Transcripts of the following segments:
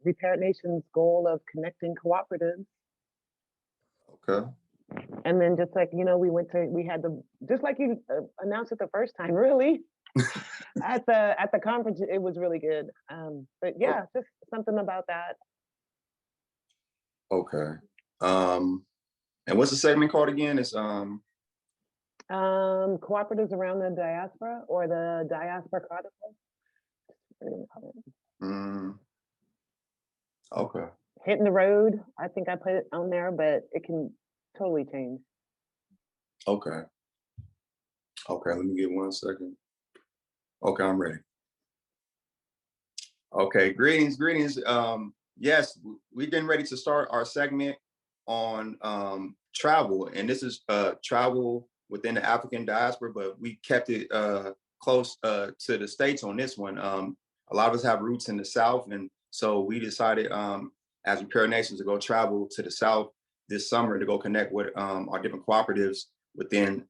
Repair Nation's goal of connecting cooperatives. Okay. And then just like, we had just like you announced it the first time, really, at the conference, it was really good. But yeah, just something about that. Okay. And what's the segment called again? It's Cooperatives around the diaspora, or the diaspora chronicle. Okay. Hitting the road. I think I put it on there, but it can totally change. Okay. Okay, let me get 1 second. Okay, I'm ready. Okay, greetings. Yes, we're getting ready to start our segment on travel, and this is travel within the African diaspora, but we kept it close to the States on this one. A lot of us have roots in the South, and so we decided as Repair Nations to go travel to the South this summer to go connect with our different cooperatives within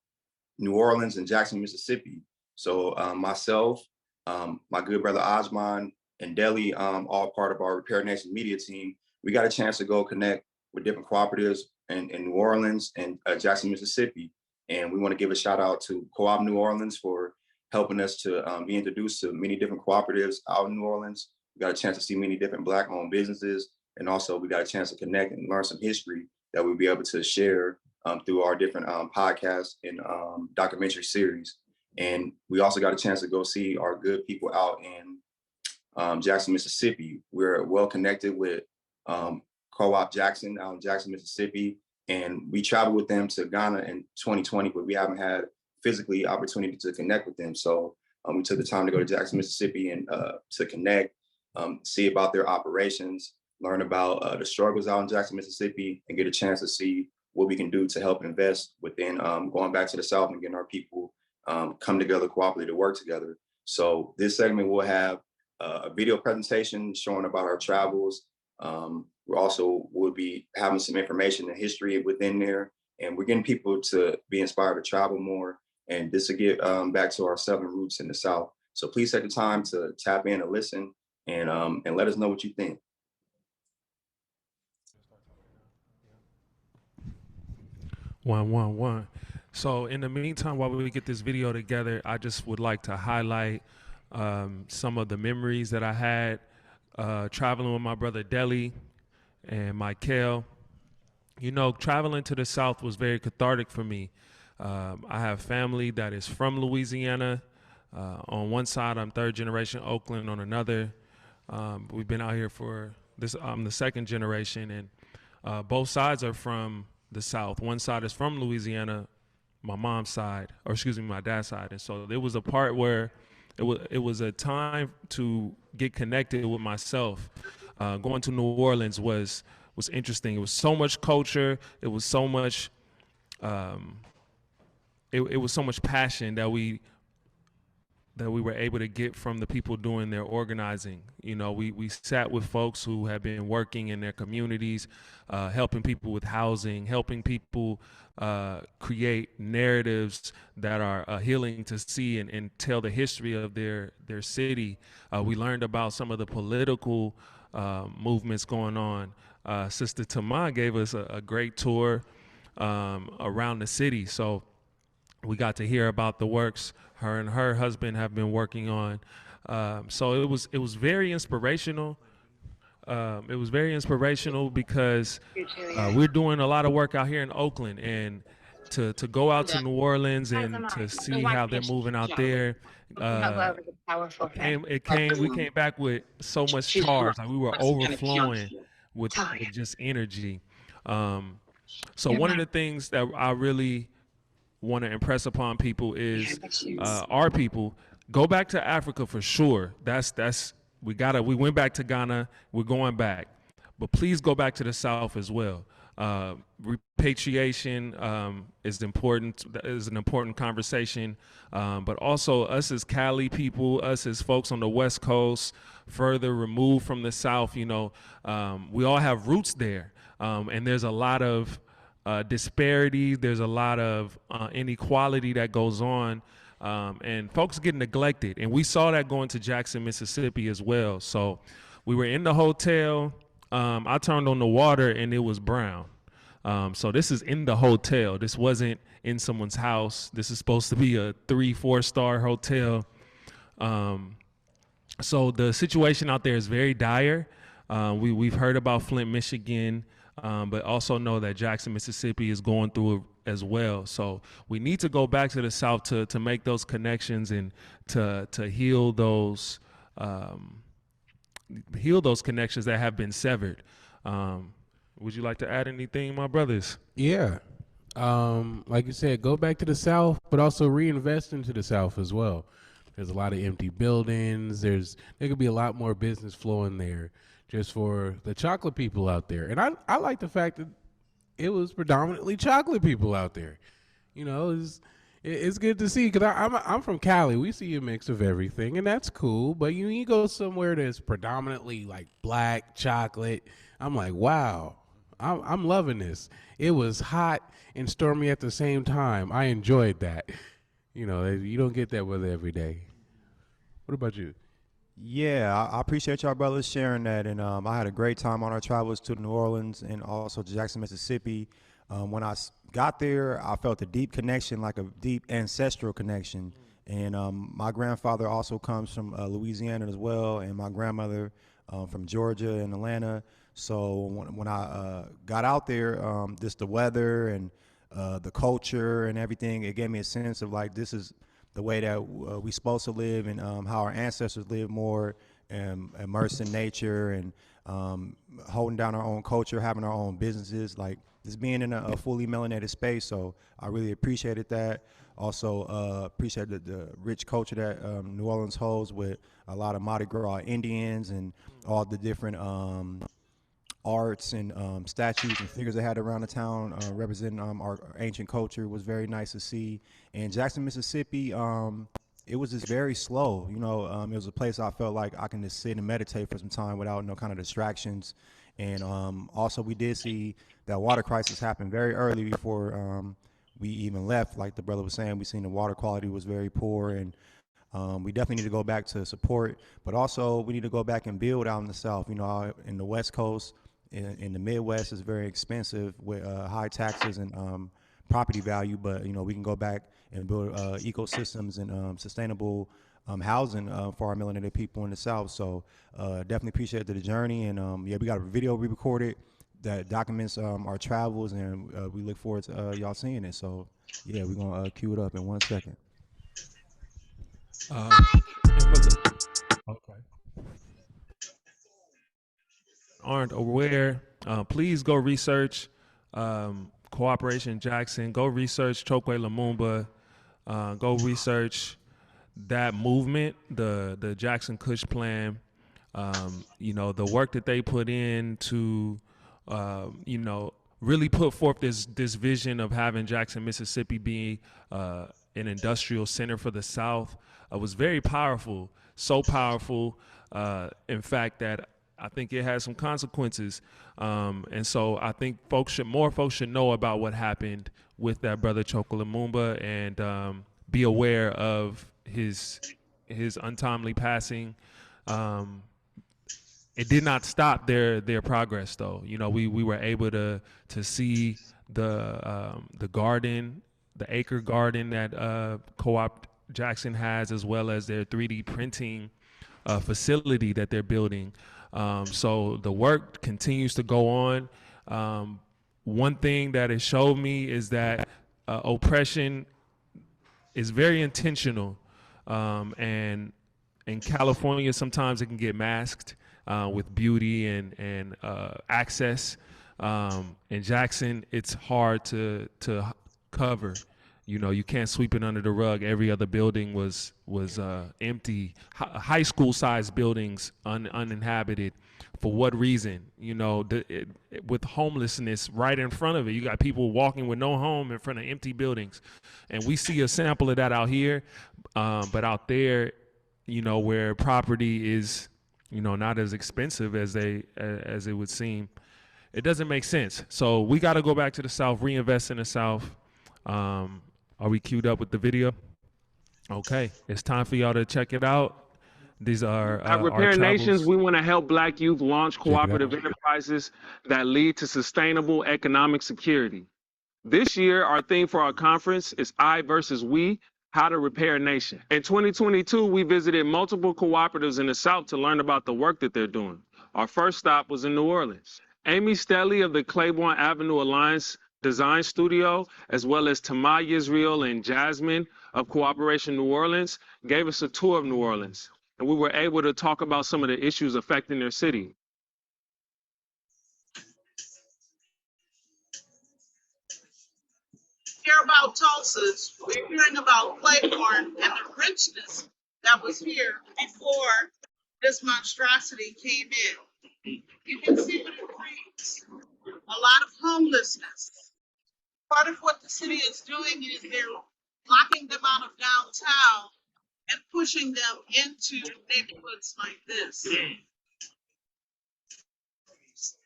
New Orleans and Jackson, Mississippi. So myself, my good brother Osman, and Deli, all part of our Repair Nation media team, we got a chance to go connect with different cooperatives in New Orleans and Jackson, Mississippi. And we want to give a shout out to Co-op New Orleans for helping us to be introduced to many different cooperatives out in New Orleans. We got a chance to see many different Black-owned businesses. And also we got a chance to connect and learn some history that we'll be able to share through our different podcasts and documentary series. And we also got a chance to go see our good people out in Jackson, Mississippi. We're well connected with Co-op Jackson out in Jackson, Mississippi. And we traveled with them to Ghana in 2020, but we haven't had physically opportunity to connect with them. So we took the time to go to Jackson, Mississippi and to connect, see about their operations, learn about the struggles out in Jackson, Mississippi, and get a chance to see what we can do to help invest within going back to the South and getting our people come together cooperatively to work together. So this segment will have a video presentation showing about our travels. We also will be having some information and history within there, and we're getting people to be inspired to travel more. And this will get back to our Southern roots in the South. So please take the time to tap in and listen, and let us know what you think. One. So in the meantime, while we get this video together, I just would like to highlight some of the memories that I had traveling with my brother Deli and Michael. Traveling to the South was very cathartic for me. I have family that is from Louisiana. On one side, I'm third generation Oakland. On another, we've been out here for this. I'm the second generation, and both sides are from the South. One side is from Louisiana, my mom's side, or excuse me, my dad's side. And so there was a part where it was a time to get connected with myself. Going to New Orleans was interesting. It was so much culture. It was so much. It was so much passion that we were able to get from the people doing their organizing. We sat with folks who have been working in their communities, helping people with housing, helping people create narratives that are healing to see and tell the history of their city. We learned about some of the political movements going on. Sister Tama gave us a great tour around the city. So we got to hear about the works her and her husband have been working on. So it was very inspirational. It was very inspirational because we're doing a lot of work out here in Oakland, and to go out to New Orleans and to see how they're moving out there. We came back with so much charge. Like we were overflowing with just energy. So one of the things that I really want to impress upon people is our people go back to Africa for sure. We went back to Ghana, we're going back, but please go back to the South as well. Repatriation is important. Is an important conversation, but also us as Cali people, us as folks on the West Coast, further removed from the South. We all have roots there, and there's a lot of disparity. There's a lot of inequality that goes on, and folks get neglected. And we saw that going to Jackson, Mississippi as well. So we were in the hotel. I turned on the water and it was brown. So this is in the hotel. This wasn't in someone's house. This is supposed to be a 3-4 star hotel. So the situation out there is very dire. We've heard about Flint, Michigan, but also know that Jackson, Mississippi is going through it as well. So we need to go back to the South to make those connections and to heal those connections that have been severed. Would you like to add anything, my brothers? Yeah. Like you said, go back to the South, but also reinvest into the South as well. There's a lot of empty buildings. There could be a lot more business flowing there just for the chocolate people out there. And I like the fact that it was predominantly chocolate people out there. You know, it's good to see, because I'm from Cali. We see a mix of everything, and that's cool. But you go somewhere that's predominantly like black chocolate, I'm like, wow, I'm loving this. It was hot and stormy at the same time. I enjoyed that. You know, you don't get that weather every day. What about you? Yeah, I appreciate y'all brothers sharing that, and I had a great time on our travels to New Orleans and also to Jackson, Mississippi. When I got there, I felt a deep connection, like a deep ancestral connection. And my grandfather also comes from Louisiana as well, and my grandmother from Georgia and Atlanta. So when I got out there, just the weather and the culture and everything, it gave me a sense of like, this is the way that we supposed to live, and how our ancestors lived, more immersed in nature and holding down our own culture, having our own businesses, like just being in a fully melanated space. So I really appreciated that. Also appreciated the rich culture that New Orleans holds, with a lot of Mardi Gras Indians and all the different arts and statues and figures they had around the town representing our ancient culture. Was very nice to see. And Jackson, Mississippi, it was just very slow. You know, it was a place I felt like I can just sit and meditate for some time without no kind of distractions. And also we did see that water crisis happen very early before we even left. Like the brother was saying, we seen the water quality was very poor, and we definitely need to go back to support, but also we need to go back and build out in the South. You know, in the West Coast, in the Midwest, is very expensive with high taxes and property value, but you know, we can go back and build ecosystems and sustainable housing for our melanated people in the South. So definitely appreciate the journey, and yeah, we got a video we recorded that documents our travels, and we look forward to y'all seeing it. So yeah, we're gonna cue it up in 1 second. Okay. Aren't aware, please go research Cooperation Jackson. Go research Chokwe Lumumba. Go research that movement, the Jackson Kush Plan. You know, the work that they put in to, you know, really put forth this vision of having Jackson, Mississippi be an industrial center for the South was very powerful. So powerful, in fact, that I think it has some consequences. And so I think more folks should know about what happened with that brother Chokwe Lumumba, and be aware of his untimely passing. It did not stop their progress, though. You know, we were able to see the garden, the acre garden that Co-op Jackson has, as well as their 3D printing facility that they're building. So the work continues to go on. One thing that it showed me is that oppression is very intentional, and in California sometimes it can get masked with beauty and access. In Jackson, it's hard to cover. You know, you can't sweep it under the rug. Every other building was empty. High school sized buildings uninhabited. For what reason? You know, with homelessness right in front of it, you got people walking with no home in front of empty buildings, and we see a sample of that out here. But out there, you know, where property is, you know, not as expensive as it would seem, it doesn't make sense. So we got to go back to the South, reinvest in the South. Are we queued up with the video? Okay, it's time for y'all to check it out. These are At our Repair Nations, travels. we want to help Black youth launch Check it out. cooperative enterprises that lead to sustainable economic security. This year, our theme for our conference is I versus We, How to Repair a Nation. In 2022, we visited multiple cooperatives in the South to learn about the work that they're doing. Our first stop was in New Orleans. Amy Stelly of the Claiborne Avenue Alliance Design Studio, as well as Tamai Israel and Jasmine of Cooperation New Orleans, gave us a tour of New Orleans, and we were able to talk about some of the issues affecting their city. Hear about Tulsa's, we're hearing about Claiborne and the richness that was here before this monstrosity came in. You can see what it brings. A lot of homelessness. Part of what the city is doing is they're locking them out of downtown and pushing them into neighborhoods like this.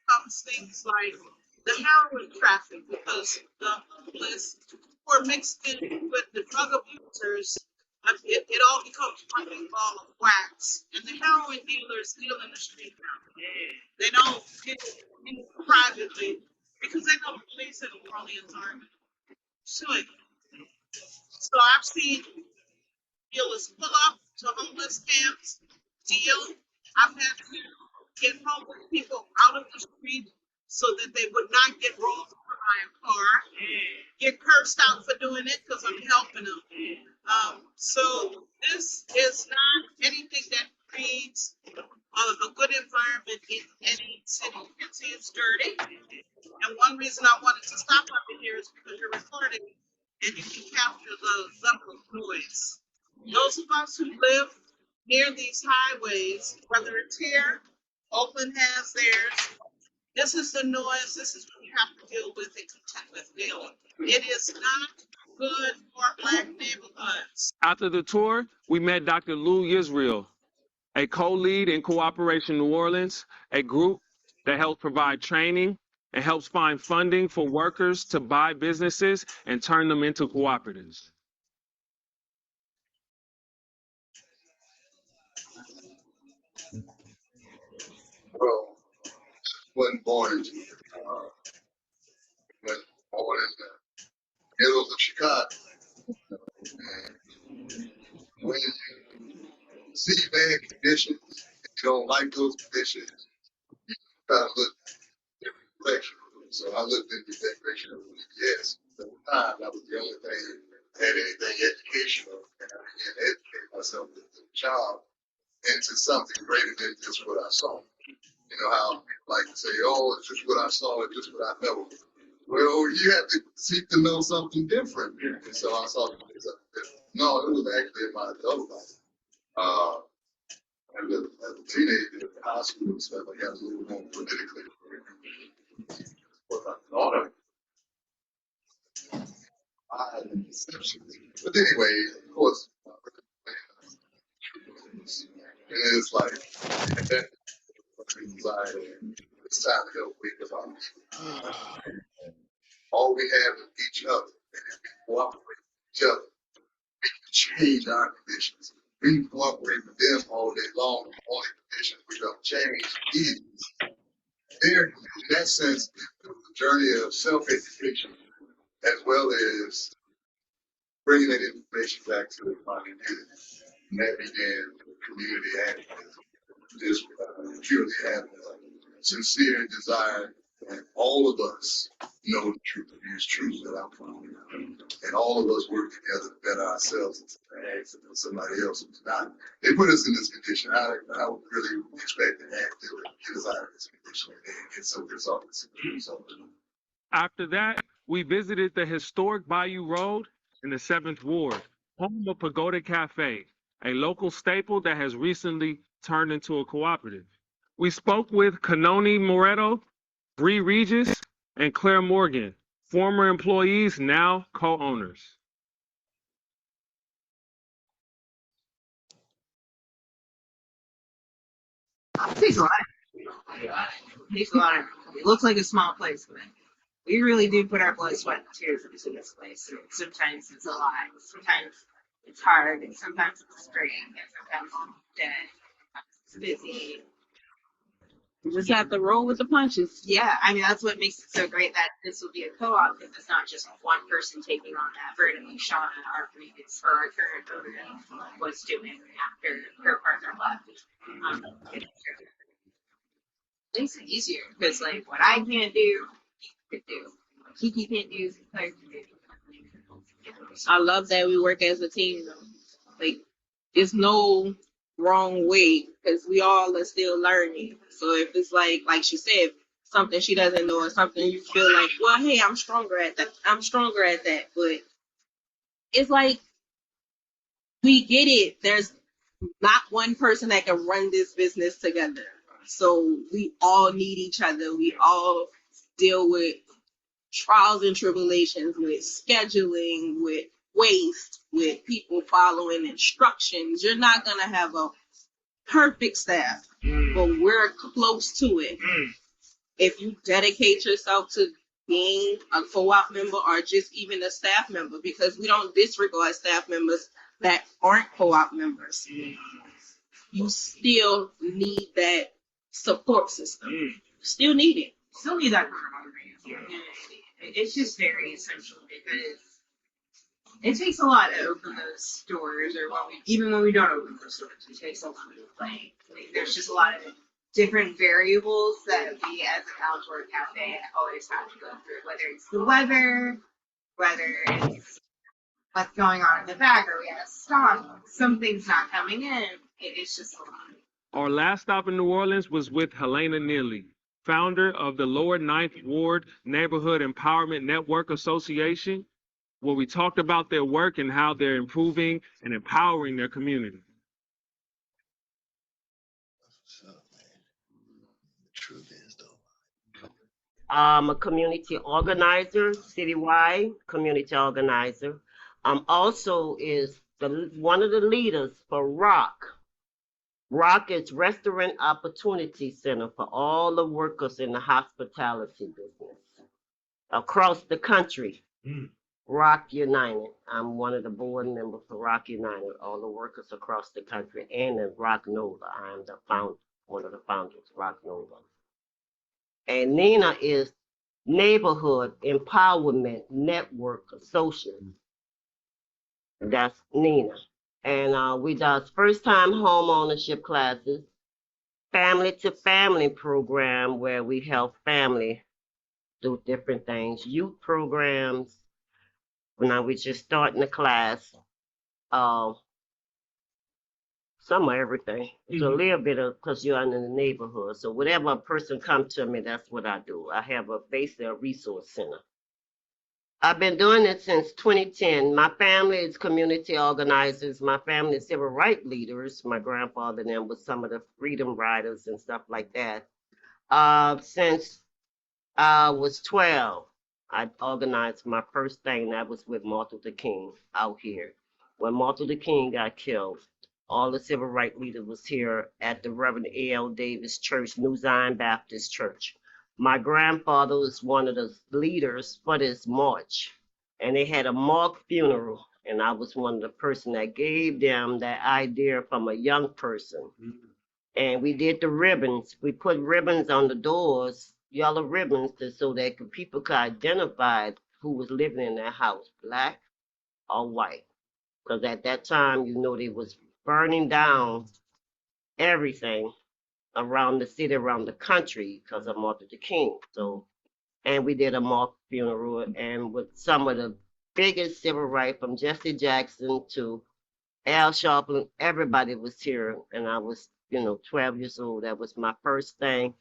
Comes things like the heroin traffic, because the homeless who are mixed in with the drug abusers, it all becomes one big ball of wax. And the heroin dealers deal in the street. They don't deal privately because they know the police and the Orleans aren't suing. So I've seen dealers pull up to homeless camps, deal. I've had to get homeless people out of the street so that they would not get rolled over by a car, get cursed out for doing it because I'm helping them. So this is not anything that creates a good environment in any city. You can see it's dirty. And one reason I wanted to stop up in here is because you're recording and you can capture the level of noise. Those of us who live near these highways, whether it's here, Oakland has theirs, this is the noise, this is what you have to deal with and contend with daily. It is not good for Black neighborhoods. After the tour, we met Dr. Lou Yisrael, a co-lead in Cooperation New Orleans, a group that helps provide training and helps find funding for workers to buy businesses and turn them into cooperatives. Well, wasn't born into it. But born in the ghettos of Chicago. And when you see bad conditions, and you don't like those conditions, you try to look in different direction. So I looked in the direction of yes. At the time, that was the only thing that had anything educational, and I began to educate myself with the job into something greater than just what I saw. You know how people like to say, oh, it's just what I saw, it's just what I know. Well, you have to seek to know something different. And so I saw something different. No, it was actually in my adult life. As a teenager in high school and stuff, I got a little more politically. What I thought of. I had an exception. But anyway, of course, and it's like, anxiety. It's time to help wake up. All we have is each other. And if we cooperate with each other, we can change our conditions. We cooperate with them all day long. The only conditions we don't change is there. In that sense, it was a journey of self-education as well as bringing that information back to my community. And that began with community activism. Just purely having a sincere desire that all of us know the truth and use truth that I'm following. And all of us work together to better ourselves and to accident of somebody else who's not. They put us in this condition. I would really expect an active get us out of this condition and get some results. After that, we visited the historic Bayou Road in the 7th Ward, home of Pagoda Cafe, a local staple that has recently turned into a cooperative. We spoke with Kanoni Moretto, Bree Regis, and Claire Morgan, former employees, now co-owners. It takes a lot. It takes a lot. It looks like a small place, but we really do put our blood, sweat, and tears into this place. And sometimes it's a lot. Sometimes it's hard, and sometimes it's straight, and sometimes it's dead. It's busy. You just have to roll with the punches. Yeah, I mean, that's what makes it so great that this will be a co-op, because it's not just one person taking on that burden like Shauna, our previous or our current owner, was doing after her partner left. It makes it easier, because like what I can't do, he could do. What Kiki can't do, Claire can do. I love that we work as a team though. Like, there's no wrong way because we all are still learning. So if it's like she said, something she doesn't know or something you feel like, well, hey, I'm stronger at that. I'm stronger at that. But it's like we get it. There's not one person that can run this business together. So we all need each other. We all deal with trials and tribulations, with scheduling, with waste, with people following instructions. You're not going to have a perfect staff, but we're close to it. If you dedicate yourself to being a co-op member or just even a staff member, because we don't disregard staff members that aren't co-op members. You still need that support system. Still need it. Still need that camaraderie. It's just very essential, because it takes a lot to open those doors, or even when we don't open those doors, it takes a lot. Like there's just a lot of different variables that we as an outdoor cafe always have to go through, whether it's the weather, whether it's what's going on in the back, or we have stock, something's not coming in. It's just a lot. Our last stop in New Orleans was with Helena Neely, founder of the Lower Ninth Ward Neighborhood Empowerment Network Association, where we talked about their work and how they're improving and empowering their community. I'm a community organizer, citywide community organizer. Also is one of the leaders for ROC. ROC is Restaurant Opportunity Center for all the workers in the hospitality business across the country. ROC United. I'm one of the board members for ROC United, all the workers across the country, and in ROC Nova. I'm the founder, one of the founders, ROC Nova. And Nina is Neighborhood Empowerment Network Associate. That's Nina. And we does first-time home ownership classes, family-to-family program where we help family do different things, youth programs. Now we just starting the class. Some of everything. It's a little bit of, because you're in the neighborhood. So whatever a person comes to me, that's what I do. I have a resource center. I've been doing it since 2010. My family is community organizers. My family is civil rights leaders. My grandfather and them was some of the freedom riders and stuff like that. Since I was 12, I organized my first thing. That was with Martin Luther King out here. When Martin Luther King got killed, all the civil rights leaders was here at the Reverend A.L. Davis Church, New Zion Baptist Church. My grandfather was one of the leaders for this march, and they had a mock funeral, and I was one of the person that gave them that idea from a young person. And we did the ribbons. We put ribbons on the doors, yellow ribbons, so that people could identify who was living in that house, black or white. Because at that time, they was burning down everything around the city, around the country, because of Martin Luther King. So, and we did a mock funeral, and with some of the biggest civil rights, from Jesse Jackson to Al Sharpton, everybody was here, and I was, 12 years old. That was my first thing.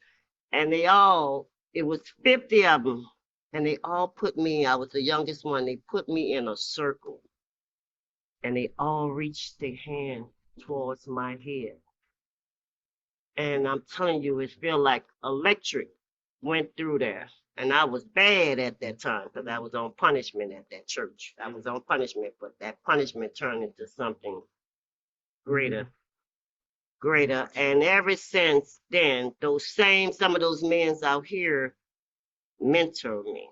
And it was 50 of them, and they all put me, I was the youngest one, they put me in a circle, and they all reached their hand towards my head. And I'm telling you, it felt like electric went through there. And I was bad at that time because I was on punishment at that church. I was on punishment, but that punishment turned into something greater. And ever since then, some of those men out here mentored me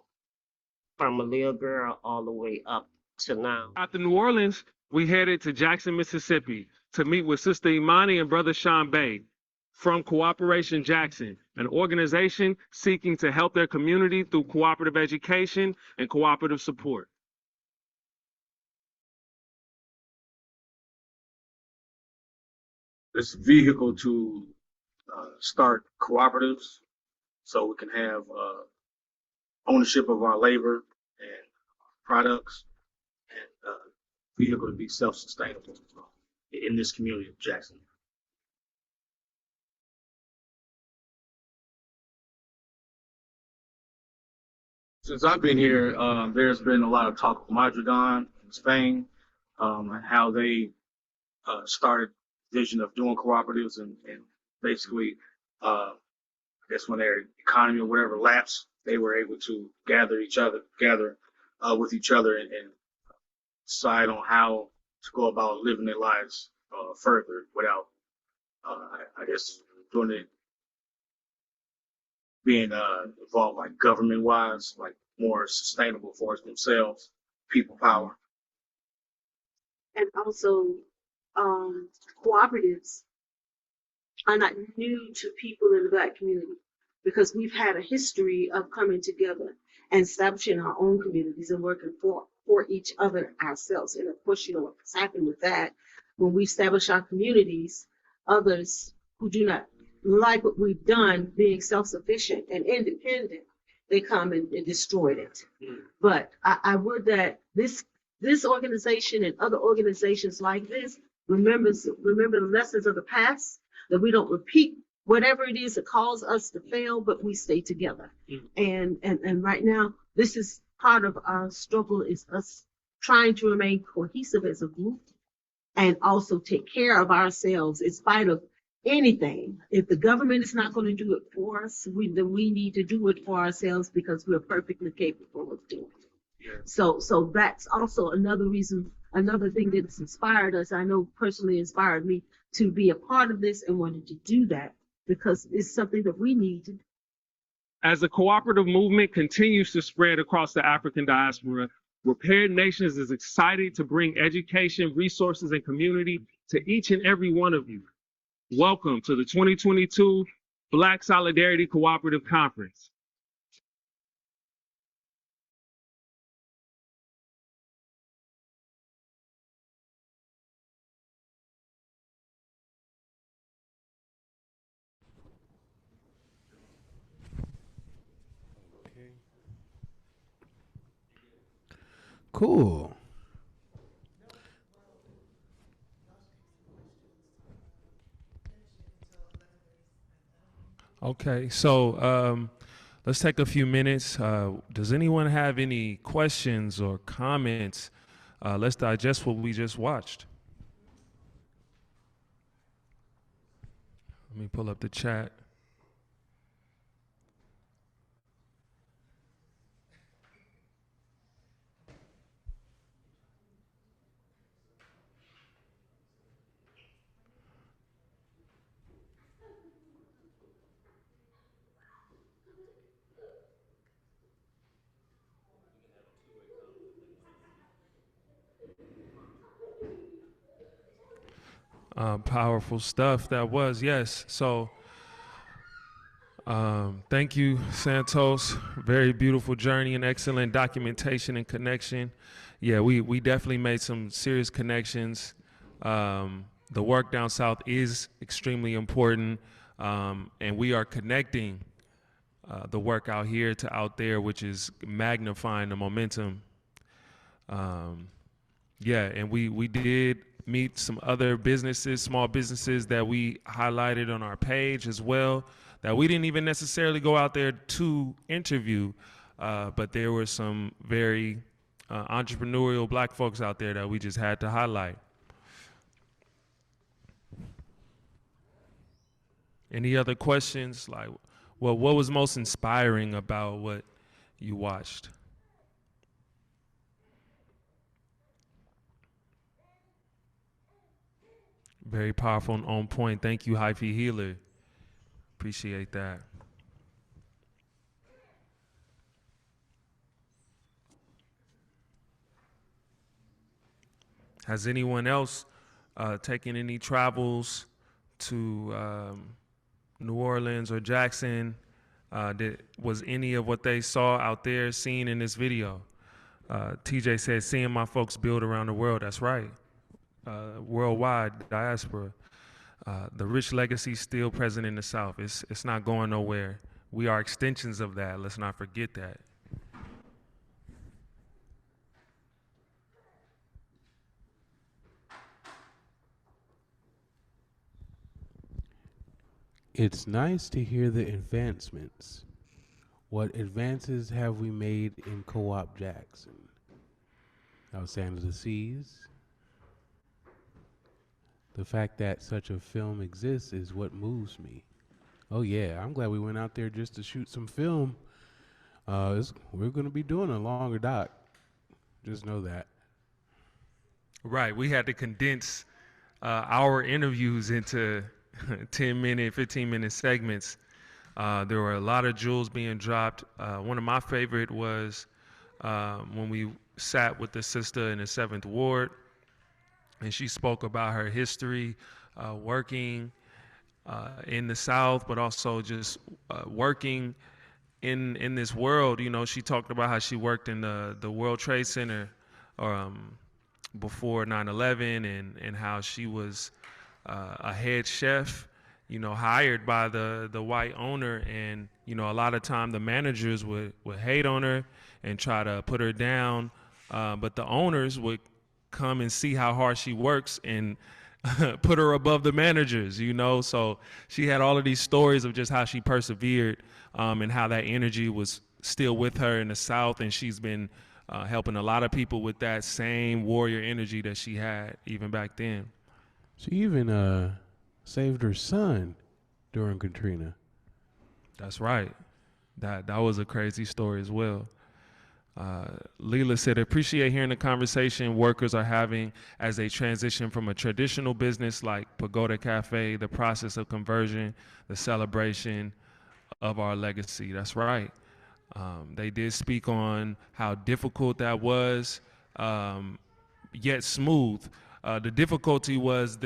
from a little girl all the way up to now. After New Orleans, we headed to Jackson, Mississippi to meet with Sister Imani and Brother Sean Bay. From Cooperation Jackson, an organization seeking to help their community through cooperative education and cooperative support. This vehicle to start cooperatives so we can have ownership of our labor and products, and vehicle to be self-sustainable in this community of Jackson. Since I've been here, there's been a lot of talk of Madrigal in Spain, and how they started vision of doing cooperatives, and basically, I guess when their economy or whatever lapsed, they were able to gather with each other and decide on how to go about living their lives further without, I guess, doing it being involved like government wise, like more sustainable for themselves, people power. And also, cooperatives are not new to people in the Black community, because we've had a history of coming together and establishing our own communities and working for each other ourselves. And of course, you know what's happened with that. When we establish our communities, others who do not like what we've done, being self-sufficient and independent, they come and destroy it. But I would that this organization and other organizations like this remember the lessons of the past, that we don't repeat whatever it is that caused us to fail, but we stay together. And right now, this is part of our struggle, is us trying to remain cohesive as a group and also take care of ourselves in spite of anything. If the government is not going to do it for us, then we need to do it for ourselves, because we're perfectly capable of doing it. So that's also another reason, another thing that's inspired us. I know personally inspired me to be a part of this and wanted to do that, because it's something that we need. As the cooperative movement continues to spread across the African diaspora, Repaired Nations is excited to bring education, resources, and community to each and every one of you. Welcome to the 2022 Black Solidarity Cooperative Conference. Cool. Okay, so let's take a few minutes. Does anyone have any questions or comments? Let's digest what we just watched. Let me pull up the chat. Powerful stuff that was, yes. So thank you, Santos. Very beautiful journey and excellent documentation and connection. Yeah, we definitely made some serious connections. The work down south is extremely important, and we are connecting the work out here to out there, which is magnifying the momentum. Yeah, and we did meet some other businesses, small businesses that we highlighted on our page as well, that we didn't even necessarily go out there to interview, but there were some very entrepreneurial Black folks out there that we just had to highlight. Any other questions? Like, well, what was most inspiring about what you watched? Very powerful and on point. Thank you, Hyphy Healer. Appreciate that. Has anyone else taken any travels to New Orleans or Jackson, was any of what they saw out there seen in this video? TJ said, seeing my folks build around the world. That's right. Worldwide diaspora. The rich legacy still present in the South. It's not going nowhere. We are extensions of that. Let's not forget that. It's nice to hear the advancements. What advances have we made in Co-op Jackson? Outside of the seas? The fact that such a film exists is what moves me. Oh yeah, I'm glad we went out there just to shoot some film. We're going to be doing a longer doc. Just know that. Right, we had to condense our interviews into 10-minute, 15-minute segments. There were a lot of jewels being dropped. One of my favorite was when we sat with the sister in the 7th Ward, and she spoke about her history working in the South, but also just working in this world. You know, she talked about how she worked in the World Trade Center before 9/11, and how she was a head chef, you know, hired by the white owner, and you know, a lot of time the managers would hate on her and try to put her down, but the owners would come and see how hard she works and put her above the managers, you know. So she had all of these stories of just how she persevered, and how that energy was still with her in the South, and she's been helping a lot of people with that same warrior energy that she had even back then. She even saved her son during Katrina. That's right. That was a crazy story as well. Leela said, appreciate hearing the conversation workers are having as they transition from a traditional business like Pagoda Cafe, the process of conversion, the celebration of our legacy. That's right. They did speak on how difficult that was, yet smooth. The difficulty was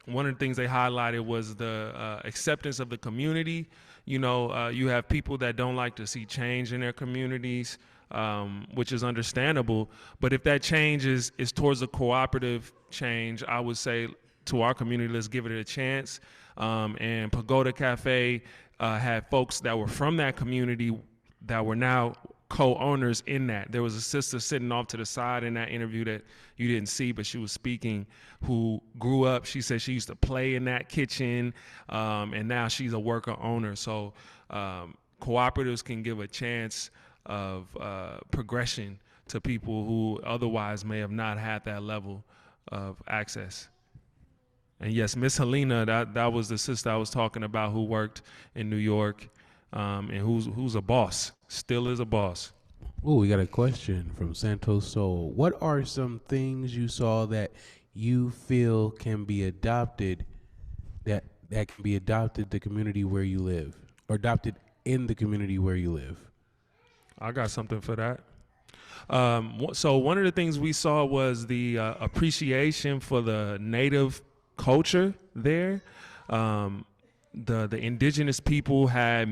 one of the things they highlighted was the acceptance of the community. You know, you have people that don't like to see change in their communities, which is understandable. But if that change is towards a cooperative change, I would say to our community, let's give it a chance. And Pagoda Cafe had folks that were from that community that were now co-owners in that. There was a sister sitting off to the side in that interview that you didn't see, but she was speaking, who grew up. She said she used to play in that kitchen, and now she's a worker owner. So cooperatives can give a chance of progression to people who otherwise may have not had that level of access. And yes, Miss Helena, that was the sister I was talking about who worked in New York, and who's a boss, still is a boss. Oh, we got a question from Santos Soul. What are some things you saw that you feel can be adopted, that can be adopted the community where you live, or adopted in the community where you live? I got something for that. So one of the things we saw was the appreciation for the native culture there. The indigenous people had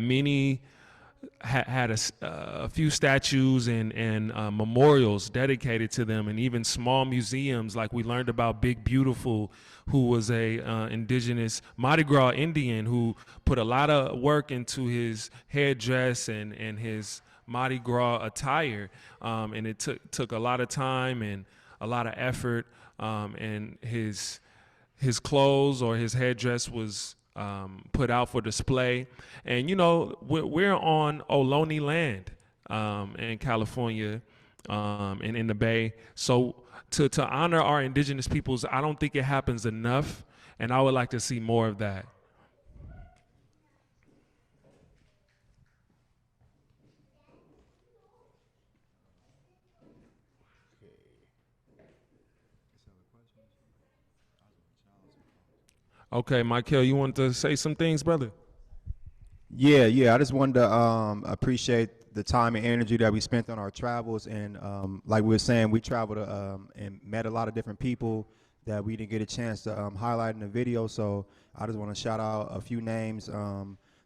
a few statues and memorials dedicated to them, and even small museums, like we learned about Big Beautiful, who was a indigenous Mardi Gras Indian who put a lot of work into his headdress and his Mardi Gras attire, and it took a lot of time and a lot of effort, and his clothes or his headdress was put out for display. And you know, we're on Ohlone land in California, and in the Bay. So to honor our indigenous peoples, I don't think it happens enough, and I would like to see more of that. Okay, Michael, you want to say some things, brother? Yeah. I just wanted to appreciate the time and energy that we spent on our travels, and like we were saying, we traveled and met a lot of different people that we didn't get a chance to highlight in the video. So I just want to shout out a few names.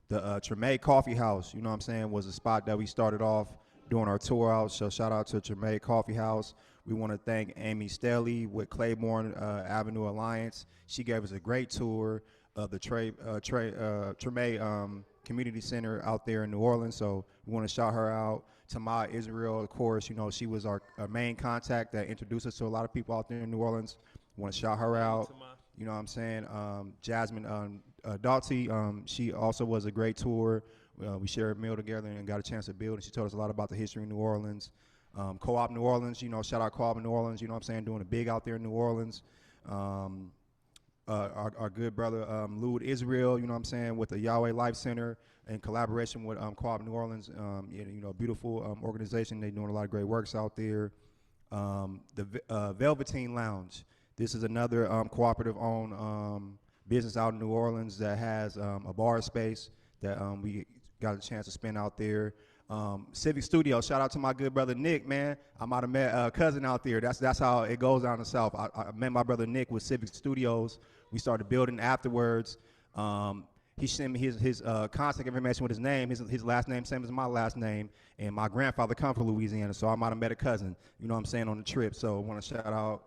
The Treme Coffee House, you know what I'm saying, was a spot that we started off doing our tour out. So shout out to Treme Coffee House. We want to thank Amy Stelly with Claiborne Avenue Alliance. She gave us a great tour of the Treme Community Center out there in New Orleans. So we want to shout her out. Tamar Israel, of course, you know, she was our main contact that introduced us to a lot of people out there in New Orleans. Want to shout her out. You know what I'm saying? Jasmine Doughty, she also was a great tour. We shared a meal together and got a chance to build, and she told us a lot about the history of New Orleans. Co-op New Orleans, you know, shout out Co-op New Orleans, you know what I'm saying, doing it big out there in New Orleans. Our good brother Lud Israel, you know what I'm saying, with the Yahweh Life Center in collaboration with Co-op New Orleans, you know, beautiful organization. They're doing a lot of great works out there. The Velveteen Lounge. This is another cooperative owned business out in New Orleans that has a bar space that we got a chance to spend out there. Civic Studio, shout out to my good brother Nick, man. I might have met a cousin out there. That's how it goes down the South. I met my brother Nick with Civic Studios. We started building afterwards. He sent me his contact information with his name. His last name, same as my last name. And my grandfather come from Louisiana, so I might have met a cousin, you know what I'm saying, on the trip. So I want to shout out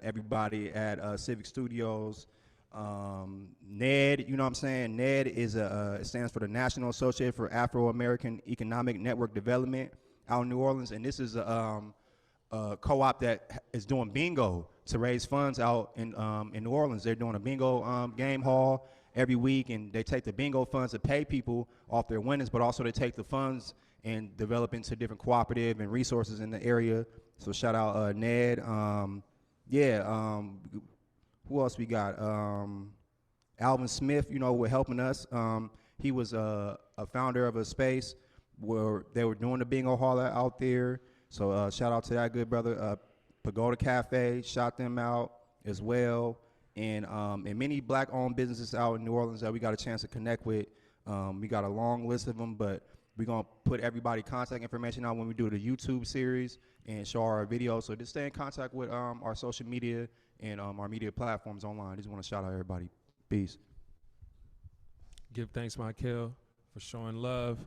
everybody at Civic Studios. NED, you know what I'm saying? NED is it stands for the National Association for Afro-American Economic Network Development out in New Orleans. And this is a co-op that is doing bingo to raise funds out in New Orleans. They're doing a bingo game hall every week, and they take the bingo funds to pay people off their winnings, but also they take the funds and develop into different cooperative and resources in the area. So shout out Ned. Who else we got? Alvin Smith, you know, were helping us. He was a founder of a space where they were doing the bingo hall out there. So shout out to that good brother. Pagoda Cafe, shout them out as well. And many black-owned businesses out in New Orleans that we got a chance to connect with. We got a long list of them, but we're gonna put everybody contact information out when we do the YouTube series and show our videos. So just stay in contact with our social media and our media platforms online. Just want to shout out everybody. Peace. Give thanks, Michael, for showing love,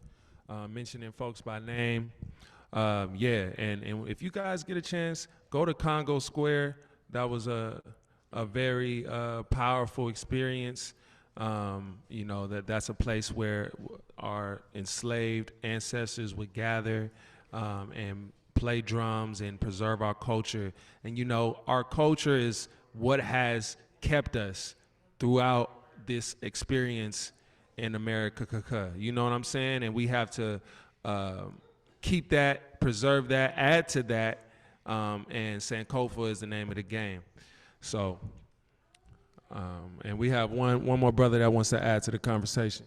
mentioning folks by name. And if you guys get a chance, go to Congo Square. That was a very powerful experience. You know, that's a place where our enslaved ancestors would gather and play drums and preserve our culture. And you know, our culture is what has kept us throughout this experience in America. You know what I'm saying? And we have to keep that, preserve that, add to that, and Sankofa is the name of the game. So, and we have one more brother that wants to add to the conversation.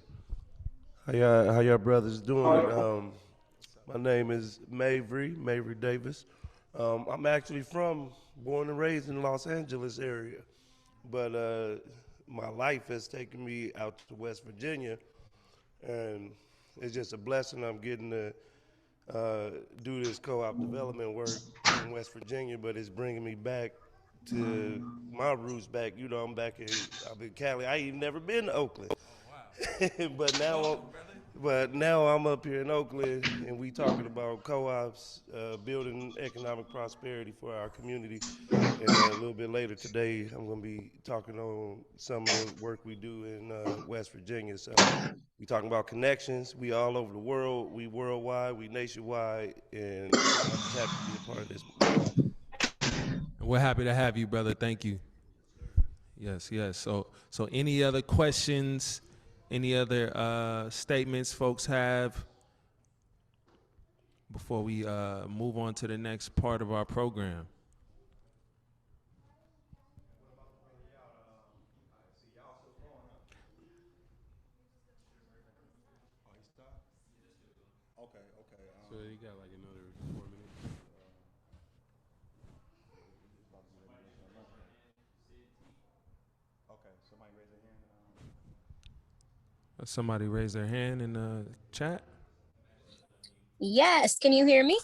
How y'all brothers doing? My name is Mavry Davis. I'm actually born and raised in the Los Angeles area, but my life has taken me out to West Virginia, and it's just a blessing I'm getting to do this co-op development work in West Virginia, but it's bringing me back to my roots back. You know, I'm in Cali. I ain't never been to Oakland. Oh, wow. but now I'm up here in Oakland, and we talking about co-ops, building economic prosperity for our community. And a little bit later today, I'm going to be talking on some of the work we do in West Virginia. So we talking about connections. We all over the world. We worldwide. We nationwide. And I'm just happy to be a part of this. We're happy to have you, brother. Thank you. Yes. So any other questions, any other statements folks have before we move on to the next part of our program? So you got like another 4 minutes. Okay, somebody raise their hand. Somebody raise their hand in the chat. Yes, can you hear me?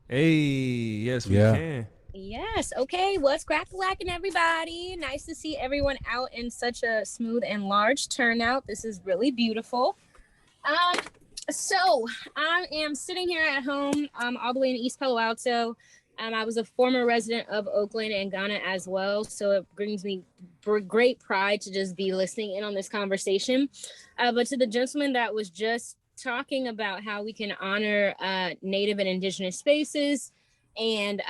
Hey, yes, we can. Yes. Okay. What's crack-a-lacking, everybody? Nice to see everyone out in such a smooth and large turnout. This is really beautiful. Um, so I am sitting here at home, all the way in East Palo Alto. I was a former resident of Oakland and Ghana as well, so it brings me great pride to just be listening in on this conversation. But to the gentleman that was just talking about how we can honor Native and Indigenous spaces and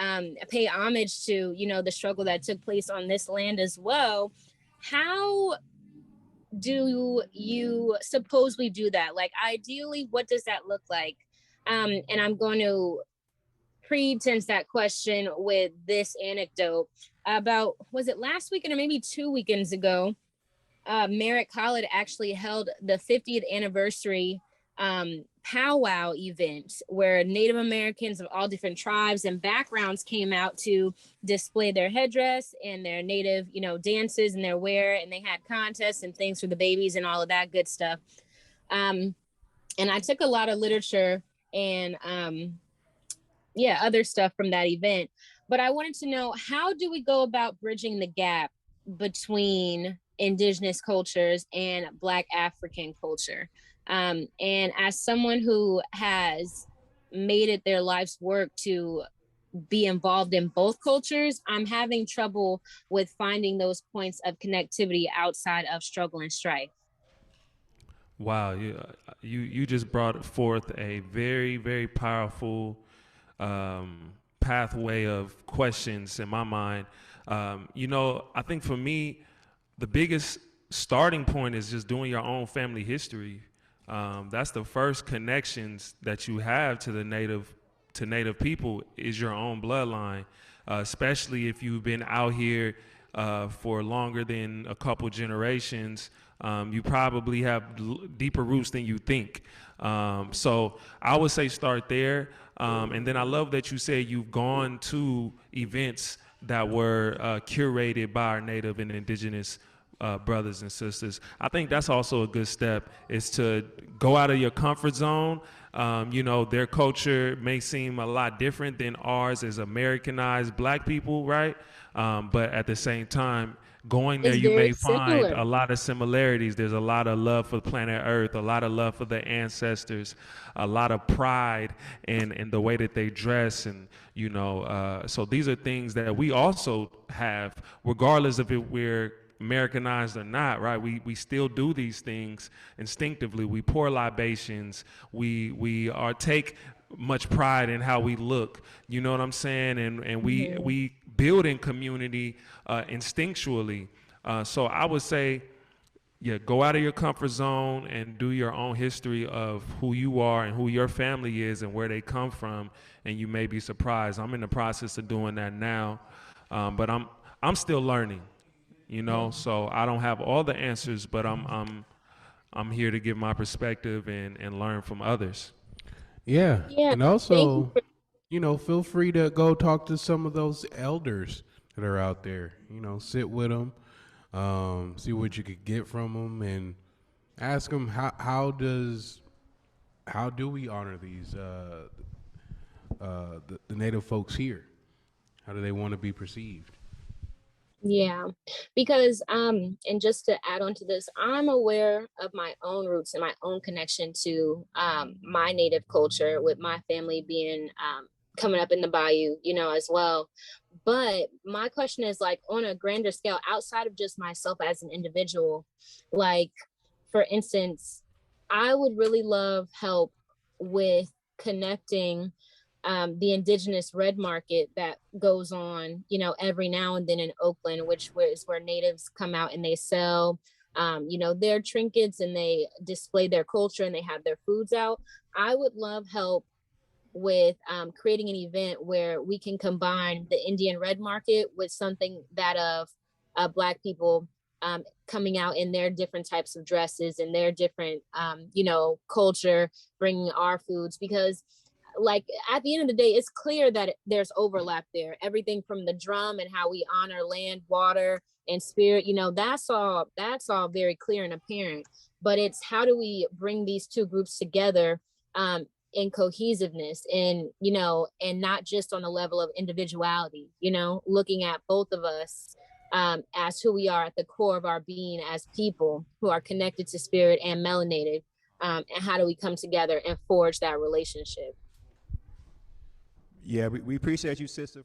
pay homage to, you know, the struggle that took place on this land as well. How do you suppose we do that? Like, ideally, what does that look like? And I'm going to pretense that question with this anecdote about, was it last weekend or maybe 2 weekends ago? Merritt College actually held the 50th anniversary powwow event where Native Americans of all different tribes and backgrounds came out to display their headdress and their native, you know, dances and their wear, and they had contests and things for the babies and all of that good stuff. And I took a lot of literature and yeah, other stuff from that event. But I wanted to know, how do we go about bridging the gap between Indigenous cultures and Black African culture? And as someone who has made it their life's work to be involved in both cultures, I'm having trouble with finding those points of connectivity outside of struggle and strife. Wow, you just brought forth a very, very powerful pathway of questions in my mind. You know, I think for me, the biggest starting point is just doing your own family history. That's the first connections that you have to the native people is your own bloodline, especially if you've been out here for longer than a couple generations. You probably have deeper roots than you think. So I would say start there. And then I love that you said you've gone to events that were curated by our Native and Indigenous brothers and sisters. I think that's also a good step, is to go out of your comfort zone. You know, their culture may seem a lot different than ours as Americanized Black people, right? But at the same time, going there, It's you very may find similar. a lot of similarities. There's a lot of love for planet Earth, a lot of love for the ancestors, a lot of pride in the way that they dress, and you know, so these are things that we also have, regardless of if we're Americanized or not, right? We still do these things instinctively. We pour libations. We are take much pride in how we look. You know what I'm saying? And we build in community instinctually. So I would say, yeah, go out of your comfort zone and do your own history of who you are and who your family is and where they come from, and you may be surprised. I'm in the process of doing that now, but I'm still learning, you know. So I don't have all the answers, but I'm here to give my perspective and learn from others. Yeah, Yeah, and thank you also, for. you know, feel free to go talk to some of those elders that are out there. You know, sit with them, see what you could get from them, and ask them how do we honor these the native folks here? How do they want to be perceived? Yeah, because and just to add on to this, I'm aware of my own roots and my own connection to my native culture, with my family being coming up in the bayou, you know, as well. But my question is, like, on a grander scale, outside of just myself as an individual, like, for instance, I would really love help with connecting the indigenous red market that goes on, you know, every now and then in Oakland, which is where natives come out and they sell, you know, their trinkets and they display their culture and they have their foods out. I would love help with creating an event where we can combine the Indian red market with something that of Black people coming out in their different types of dresses and their different, you know, culture, bringing our foods. Because, like, at the end of the day, it's clear that there's overlap there. Everything from the drum and how we honor land, water, and spirit, you know, that's all very clear and apparent. But it's, how do we bring these two groups together, in cohesiveness, and and not just on the level of individuality, looking at both of us as who we are at the core of our being as people who are connected to spirit and melanated, and how do we come together and forge that relationship. Yeah, we appreciate you, sister.